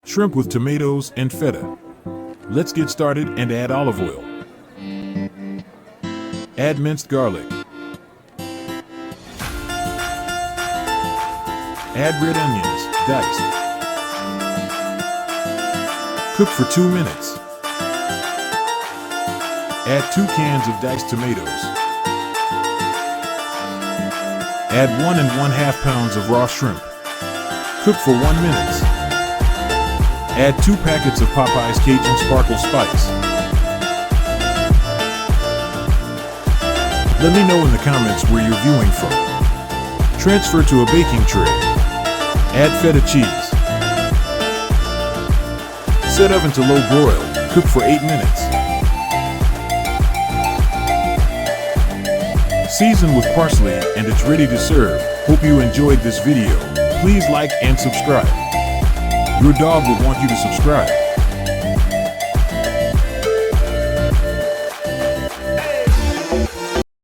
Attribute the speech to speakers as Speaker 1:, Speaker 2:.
Speaker 1: shrimp with tomatoes and feta. Let's get started and add olive oil. Add minced garlic. Add red onions, diced. Cook for 2 minutes. Add 2 cans of diced tomatoes. Add 1 1/2 pounds of raw shrimp. Cook for 1 minute. Add 2 packets of Popeyes Cajun Sparkle spice. Let me know in the comments where you're viewing from. Transfer to a baking tray. Add feta cheese. Set oven to low broil. Cook for 8 minutes. Season with parsley and it's ready to serve. Hope you enjoyed this video. Please like and subscribe. Your dog will want you to subscribe.